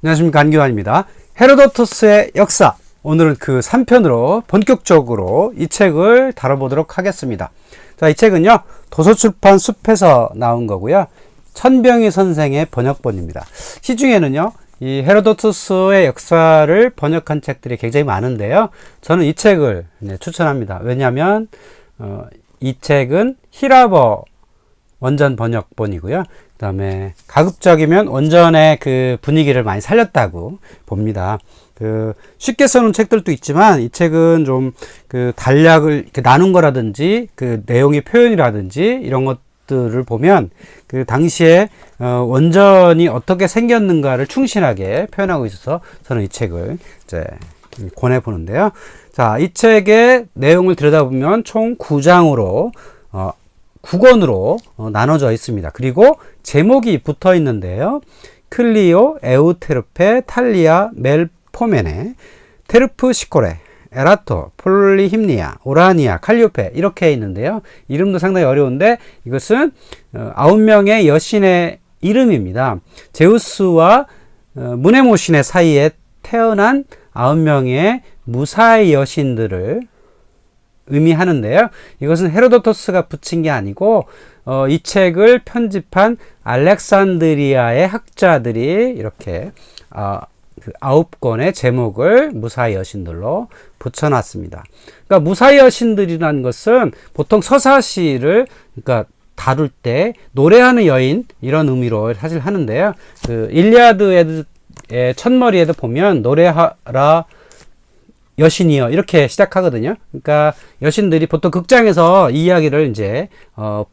안녕하십니까, 안규환입니다. 헤로도토스의 역사, 오늘은 그 3편으로 본격적으로 이 책을 다뤄보도록 하겠습니다. 자, 이 책은요 도서출판 숲에서 나온 거고요, 천병희 선생의 번역본입니다. 시중에는요 이 헤로도토스의 역사를 번역한 책들이 굉장히 많은데요, 저는 이 책을 추천합니다. 왜냐하면 이 책은 히라버 원전 번역본이고요, 그 다음에 가급적이면 원전의 그 분위기를 많이 살렸다고 봅니다. 쉽게 써놓은 책들도 있지만 이 책은 좀 그 단락을 이렇게 나눈 거라든지 그 내용의 표현이라든지 이런 것들을 보면 그 당시에 원전이 어떻게 생겼는가를 충실하게 표현하고 있어서 저는 이 책을 이제 권해보는데요. 자, 이 책의 내용을 들여다보면 총 9장으로 9권으로 나눠져 있습니다. 그리고 제목이 붙어 있는데요. 클리오, 에우테르페, 탈리아, 멜포메네, 테르프시코레, 에라토, 폴리힘니아, 오라니아, 칼리오페 이렇게 있는데요. 이름도 상당히 어려운데 이것은 9명의 여신의 이름입니다. 제우스와 무네모신의 사이에 태어난 9명의 무사의 여신들을 의미하는데요. 이것은 헤로도토스가 붙인 게 아니고 이 책을 편집한 알렉산드리아의 학자들이 이렇게 9권의 제목을 무사의 여신들로 붙여놨습니다. 그러니까 무사의 여신들이라는 것은 보통 서사시를 다룰 때 노래하는 여인 이런 의미로 사실 하는데요. 그 일리아드의 첫머리에도 보면 노래하라 여신이여 이렇게 시작하거든요. 그러니까 여신들이 보통 극장에서 이 이야기를 이제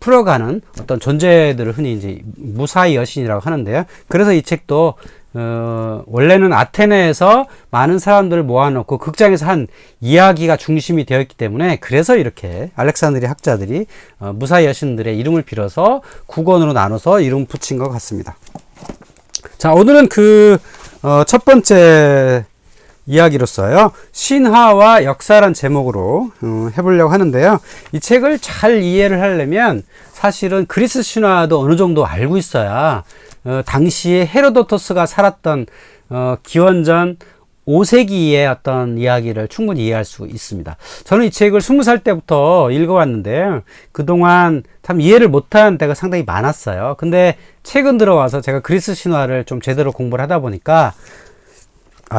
풀어가는 어떤 존재들을 흔히 이제 무사의 여신이라고 하는데요. 그래서 이 책도 원래는 아테네에서 많은 사람들을 모아놓고 극장에서 한 이야기가 중심이 되어 있기 때문에 그래서 이렇게 알렉산드리아 학자들이 무사의 여신들의 이름을 빌어서 9권으로 나눠서 이름 붙인 것 같습니다. 자, 오늘은 첫 번째 이야기로서요, 신화와 역사란 제목으로 해보려고 하는데요, 이 책을 잘 이해를 하려면 사실은 그리스 신화도 어느 정도 알고 있어야 당시에 헤로도토스가 살았던 기원전 5세기의 어떤 이야기를 충분히 이해할 수 있습니다. 저는 이 책을 20살 때부터 읽어왔는데 그동안 참 이해를 못한 때가 상당히 많았어요. 근데 최근 들어와서 제가 그리스 신화를 좀 제대로 공부를 하다 보니까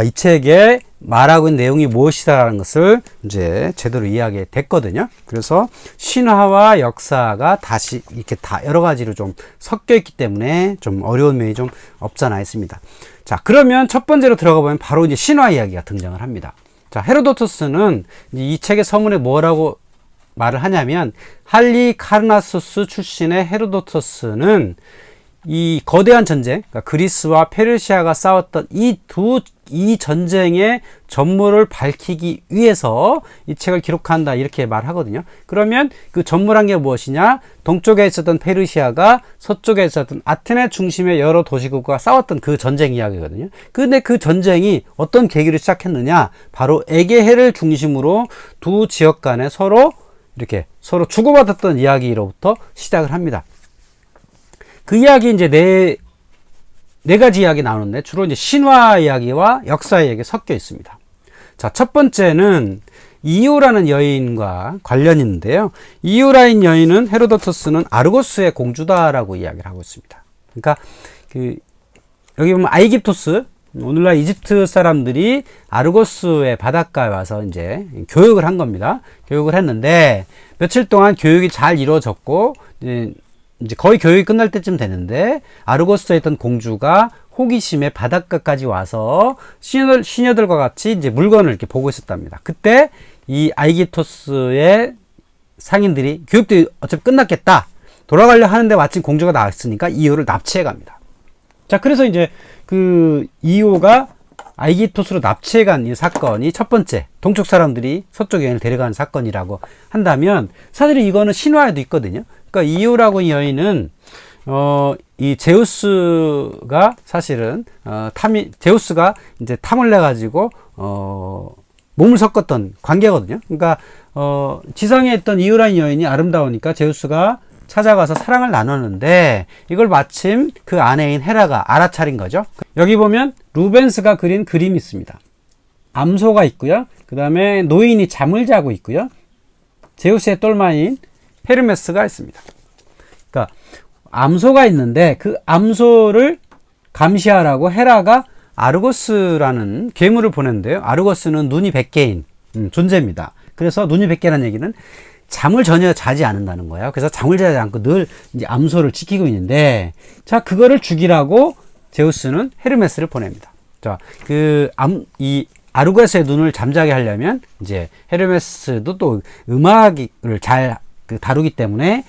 이 책에 말하고 있는 내용이 무엇이다라는 것을 이제 제대로 이해하게 됐거든요. 그래서 신화와 역사가 다시 이렇게 다 여러 가지로 좀 섞여 있기 때문에 좀 어려운 면이 좀 없잖아 있습니다. 자, 그러면 첫 번째로 들어가 보면 바로 이제 신화 이야기가 등장을 합니다. 자, 헤로도토스는 이 책의 서문에 뭐라고 말을 하냐면, 할리카르나소스 출신의 헤로도토스는 이 거대한 전쟁, 그러니까 그리스와 페르시아가 싸웠던 이 전쟁의 전모를 밝히기 위해서 이 책을 기록한다 이렇게 말하거든요. 그러면 그 전모란 게 무엇이냐? 동쪽에 있었던 페르시아가 서쪽에 있었던 아테네 중심의 여러 도시국과 싸웠던 그 전쟁 이야기거든요. 근데 그 전쟁이 어떤 계기로 시작했느냐? 바로 에게해를 중심으로 두 지역 간에 서로 주고받았던 이야기로부터 시작을 합니다. 그 이야기 이제 네 가지 이야기 나오는데 주로 이제 신화 이야기와 역사 이야기 섞여 있습니다. 자, 첫 번째는 이오라는 여인과 관련이 있는데요. 이오라는 여인은 헤로도토스는 아르고스의 공주다라고 이야기를 하고 있습니다. 그러니까 여기 보면 아이깁토스, 오늘날 이집트 사람들이 아르고스의 바닷가에 와서 이제 교육을 한 겁니다. 교육을 했는데 며칠 동안 교육이 잘 이루어졌고 이제 거의 교육이 끝날 때쯤 되는데 아르고스에 있던 공주가 호기심에 바닷가까지 와서 시녀들과 같이 이제 물건을 이렇게 보고 있었답니다. 그때 이 아이기토스의 상인들이 교육도 어차피 끝났겠다, 돌아가려 하는데 마침 공주가 나왔으니까 이오를 납치해 갑니다. 자, 그래서 이제 그 이오가 아이기토스로 납치해 간 이 사건이 첫 번째, 동쪽 사람들이 서쪽 여인을 데려간 사건이라고 한다면 사실 이거는 신화에도 있거든요. 그러니까 이오라고 여인은 이 제우스가 사실은 제우스가 이제 탐을 내 가지고 몸을 섞었던 관계거든요. 그러니까 지상에 있던 이오라는 여인이 아름다우니까 제우스가 찾아가서 사랑을 나누는데 이걸 마침 그 아내인 헤라가 알아차린 거죠. 여기 보면 루벤스가 그린 그림이 있습니다. 암소가 있고요. 그 다음에 노인이 잠을 자고 있고요. 제우스의 똘마인 헤르메스가 있습니다. 그러니까 암소가 있는데 그 암소를 감시하라고 헤라가 아르고스라는 괴물을 보냈는데요. 아르고스는 눈이 100개인 존재입니다. 그래서 눈이 100개라는 얘기는 잠을 전혀 자지 않는다는 거예요. 그래서 잠을 자지 않고 늘 이제 암소를 지키고 있는데, 자, 그거를 죽이라고 제우스는 헤르메스를 보냅니다. 자, 이 아르고스의 눈을 잠자게 하려면 이제 헤르메스도 또 음악을 잘 다루기 때문에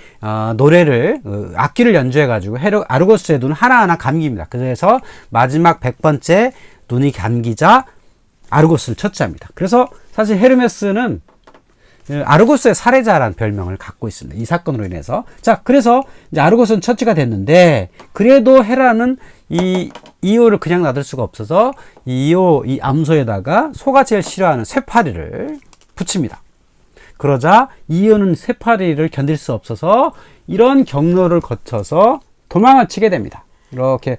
노래를 악기를 연주해 가지고 아르고스의 눈을 하나하나 감깁니다. 그래서 마지막 100번째 눈이 감기자 아르고스를 처치합니다. 그래서 사실 헤르메스는 아르고스의 살해자라는 별명을 갖고 있습니다. 이 사건으로 인해서. 자, 그래서 이제 아르고스는 처치가 됐는데, 그래도 헤라는 이 이오를 그냥 놔둘 수가 없어서 이 암소에다가 소가 제일 싫어하는 쇠파리를 붙입니다. 그러자 이오는 쇠파리를 견딜 수 없어서 이런 경로를 거쳐서 도망을 치게 됩니다. 이렇게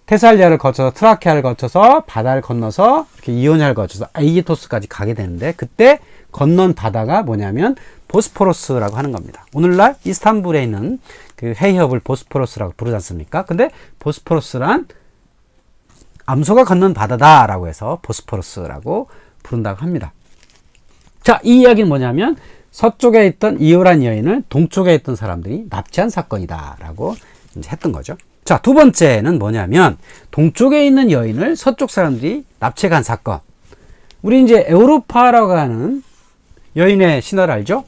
테살리아를 거쳐서 트라케아를 거쳐서 바다를 건너서 이렇게 이오니아를 거쳐서 아이기토스까지 가게 되는데, 그때 건넌 바다가 뭐냐면 보스포러스라고 하는 겁니다. 오늘날 이스탄불에 있는 그 해협을 보스포러스라고 부르지 않습니까? 근데 보스포러스란 암소가 건넌 바다다라고 해서 보스포러스라고 부른다고 합니다. 자, 이 이야기는 뭐냐면 서쪽에 있던 이오란 여인을 동쪽에 있던 사람들이 납치한 사건이다라고 이제 했던 거죠. 자, 두 번째는 뭐냐면 동쪽에 있는 여인을 서쪽 사람들이 납치해간 사건. 우리 이제 에우로파라고 하는 여인의 신화를 알죠?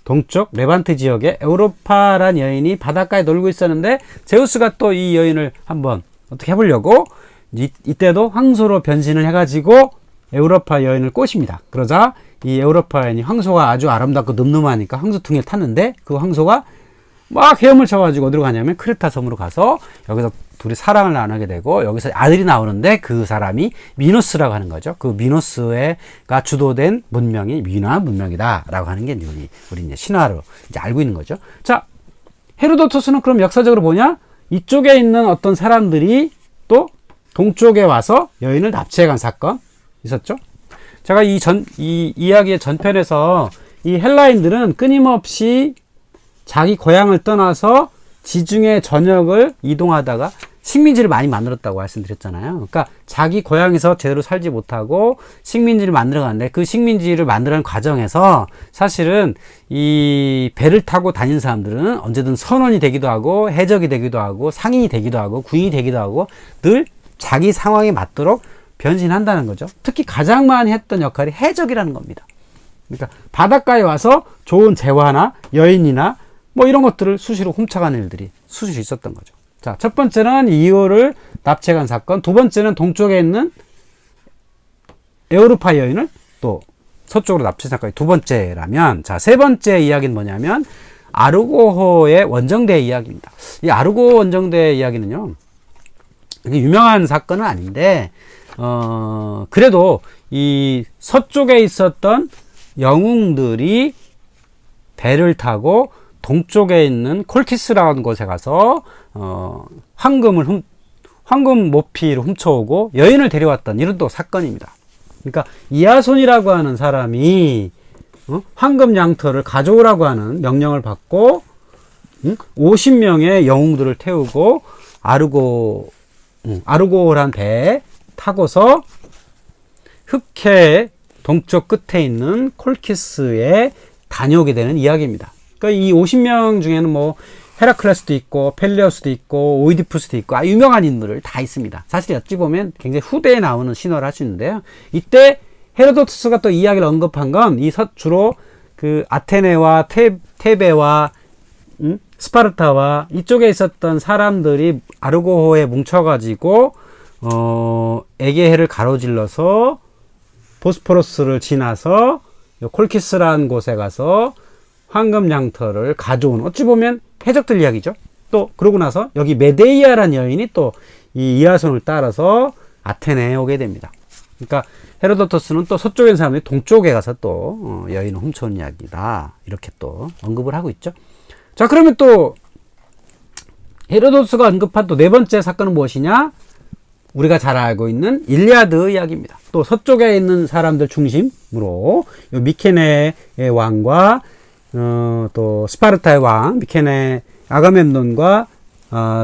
동쪽 레반트 지역에 에우로파란 여인이 바닷가에 놀고 있었는데, 제우스가 또 이 여인을 한번 어떻게 해보려고 이때도 황소로 변신을 해가지고 에우로파 여인을 꼬십니다. 그러자 이 에우로파 여인이 황소가 아주 아름답고 늠름하니까 황소퉁이를 탔는데, 그 황소가 막 헤엄을 쳐가지고 어디로 가냐면 크레타 섬으로 가서 여기서 둘이 사랑을 나누게 되고, 여기서 아들이 나오는데 그 사람이 미노스라고 하는 거죠. 그 미노스가 주도된 문명이 미나 문명이다 라고 하는 게 우리 이제 신화로 이제 알고 있는 거죠. 자, 헤로도토스는 그럼 역사적으로 뭐냐? 이쪽에 있는 어떤 사람들이 또 동쪽에 와서 여인을 납치해간 사건 있었죠. 제가 이 이야기의 전편에서 이 헬라인들은 끊임없이 자기 고향을 떠나서 지중해 전역을 이동하다가 식민지를 많이 만들었다고 말씀드렸잖아요. 그러니까 자기 고향에서 제대로 살지 못하고 식민지를 만들어 갔는데, 그 식민지를 만들어가는 과정에서 사실은 이 배를 타고 다니는 사람들은 언제든 선원이 되기도 하고 해적이 되기도 하고 상인이 되기도 하고 군인이 되기도 하고 늘 자기 상황에 맞도록 변신한다는 거죠. 특히 가장 많이 했던 역할이 해적이라는 겁니다. 그러니까 바닷가에 와서 좋은 재화나 여인이나 뭐 이런 것들을 수시로 훔쳐가는 일들이 수시로 있었던 거죠. 자, 첫 번째는 이오를 납치해간 사건, 두 번째는 동쪽에 있는 에우로파 여인을 또 서쪽으로 납치한 사건이 두 번째라면, 자, 세 번째 이야기는 뭐냐면 아르고호의 원정대 이야기입니다. 이 아르고 원정대 이야기는요, 유명한 사건은 아닌데 그래도 이 서쪽에 있었던 영웅들이 배를 타고 동쪽에 있는 콜키스라는 곳에 가서 황금 모피를 훔쳐오고 여인을 데려왔던 이런 또 사건입니다. 그러니까 이아손이라고 하는 사람이 황금 양털을 가져오라고 하는 명령을 받고 50명의 영웅들을 태우고 아르고란 배에 타고서 흑해의 동쪽 끝에 있는 콜키스에 다녀오게 되는 이야기입니다. 그러니까 이 50명 중에는 뭐 헤라클레스도 있고 펠레오스도 있고 오이디푸스도 있고 유명한 인물을 다 있습니다. 사실 어찌 보면 굉장히 후대에 나오는 신화를 할 수 있는데요. 이때 헤로도투스가 또 이야기를 언급한 건 주로 그 아테네와 테베와 스파르타와 이쪽에 있었던 사람들이 아르고호에 뭉쳐가지고 에게해를 가로질러서 보스포러스를 지나서 콜키스라는 곳에 가서 황금 양털을 가져온, 어찌 보면 해적들 이야기죠. 또 그러고 나서 여기 메데이아라는 여인이 또 이 이아손을 따라서 아테네에 오게 됩니다. 그러니까 헤로도토스는 또 서쪽에 있는 사람들이 동쪽에 가서 또 여인을 훔쳐온 이야기다. 이렇게 또 언급을 하고 있죠. 자, 그러면 또 헤로도트스가 언급한 또 네 번째 사건은 무엇이냐? 우리가 잘 알고 있는 일리아드 이야기입니다. 또 서쪽에 있는 사람들 중심으로 요 미케네의 왕과 또 스파르타의 왕 미케네 아가멤논과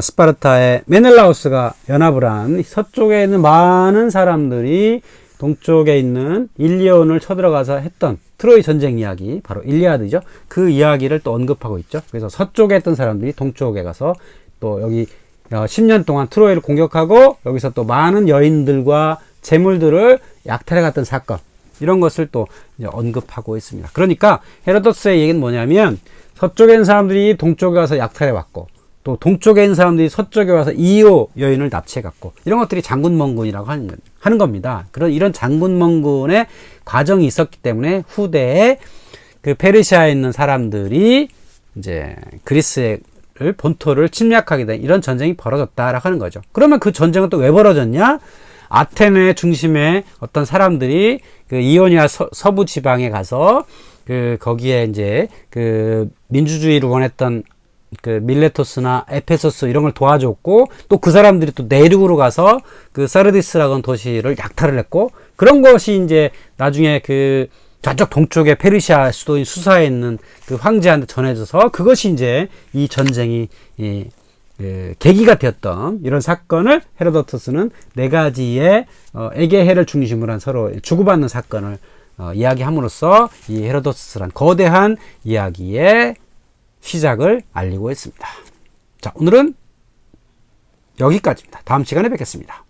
스파르타의 메넬라우스가 연합을 한 서쪽에 있는 많은 사람들이 동쪽에 있는 일리온을 쳐들어가서 했던 트로이 전쟁 이야기, 바로 일리아드죠. 그 이야기를 또 언급하고 있죠. 그래서 서쪽에 있던 사람들이 동쪽에 가서 또 여기 10년 동안 트로이를 공격하고 여기서 또 많은 여인들과 재물들을 약탈해 갔던 사건, 이런 것을 또 이제 언급하고 있습니다. 그러니까 헤로도트스의 얘기는 뭐냐면 서쪽에 있는 사람들이 동쪽에 가서 약탈해 왔고 또 동쪽에 있는 사람들이 서쪽에 와서 이호 여인을 납치해 갔고, 이런 것들이 장군멍군이라고 하는 겁니다. 이런 장군멍군의 과정이 있었기 때문에 후대에 그 페르시아에 있는 사람들이 이제 그리스의 본토를 침략하게 된 이런 전쟁이 벌어졌다라고 하는 거죠. 그러면 그 전쟁은 또 왜 벌어졌냐? 아테네 중심의 어떤 사람들이 그 이오니아 서부 지방에 가서 거기에 이제 그 민주주의를 원했던 그 밀레토스나 에페소스 이런 걸 도와줬고, 또 그 사람들이 또 내륙으로 가서 그 사르디스라고 하는 도시를 약탈을 했고, 그런 것이 이제 나중에 그 저쪽 동쪽에 페르시아 수도인 수사에 있는 그 황제한테 전해져서 그것이 이제 이 전쟁이 계기가 되었던 이런 사건을 헤로도토스는 네 가지의 에게해를 중심으로 한 서로 주고받는 사건을 이야기함으로써 이 헤로도토스란 거대한 이야기의 시작을 알리고 있습니다. 자, 오늘은 여기까지입니다. 다음 시간에 뵙겠습니다.